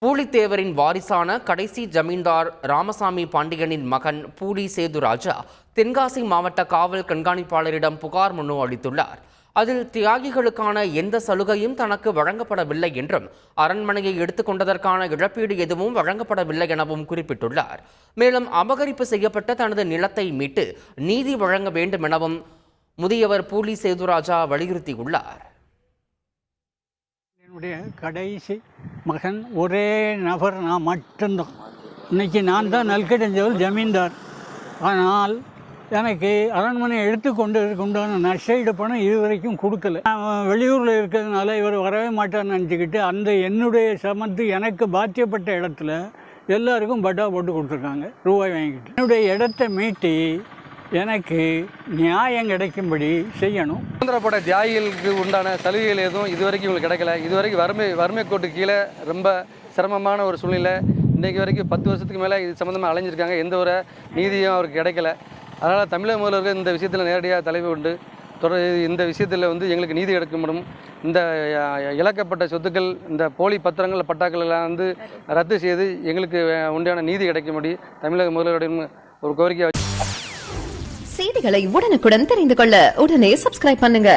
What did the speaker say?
பூலித்தேவரின் வாரிசான கடைசி ஜமீன்தார் ராமசாமி பாண்டியனின் மகன் பூலி சேதுராஜா தென்காசி மாவட்ட காவல் கண்காணிப்பாளரிடம் புகார் மனு அளித்துள்ளார். அதில் தியாகிகளுக்கான எந்த சலுகையும் தனக்கு வழங்கப்படவில்லை என்றும் அரண்மனையை எடுத்துக்கொண்டதற்கான இழப்பீடு எதுவும் வழங்கப்படவில்லை எனவும் குறிப்பிட்டுள்ளார். மேலும் அபகரிப்பு செய்யப்பட்ட தனது நிலத்தை மீட்டு நீதி வழங்க வேண்டும் எனவும் முதியவர் பூலி சேதுராஜா வலியுறுத்தியுள்ளார். என்னுடைய கடைசி மகன் ஒரே நபர் நான் மட்டும்தான். இன்றைக்கி நான் தான் நல்கடைஞ்சவர் ஜமீன்தார். ஆனால் எனக்கு அரண்மனை எடுத்துக்கொண்டு உண்டான நஷ்டஈடு பணம் இதுவரைக்கும் கொடுக்கல. வெளியூரில் இருக்கிறதுனால இவர் வரவே மாட்டார்னு நினச்சிக்கிட்டு அந்த என்னுடைய சமத்து எனக்கு பாத்தியப்பட்ட இடத்துல எல்லாருக்கும் பட்டா போட்டு கொடுத்துருக்காங்க, ரூபாய் வாங்கிக்கிட்டு. என்னுடைய இடத்த மீட்டி எனக்கு நியாயம் கிடைக்கும்படி செய்யணும். சுதந்திரப்பட தியாகிகளுக்கு உண்டான சலுகைகள் எதுவும் இதுவரைக்கும் இவங்களுக்கு கிடைக்கல. இதுவரைக்கும் வறுமை கோட்டு கீழே ரொம்ப சிரமமான ஒரு சூழ்நிலை. இன்றைக்கு வரைக்கும் 10 வருஷத்துக்கு மேலே இது சம்மந்தமாக அலைஞ்சிருக்காங்க. எந்த ஒரு நீதியும் அவருக்கு கிடைக்கல. அதனால் தமிழக முதல்வர்கள் இந்த விஷயத்தில் நேரடியாக தலைமை கொண்டு இந்த விஷயத்தில் எங்களுக்கு நீதி கிடைக்கப்படும். இந்த இழக்கப்பட்ட சொத்துக்கள், இந்த போலி பத்திரங்கள், பட்டாக்கள் எல்லாம் ரத்து செய்து எங்களுக்கு உண்டான நீதி கிடைக்கும்படி தமிழக முதல்வரிடம் ஒரு கோரிக்கை. செய்திகளை உடனுக்குடன் தெரிந்து கொள்ள உடனே சப்ஸ்கிரைப் பண்ணுங்க.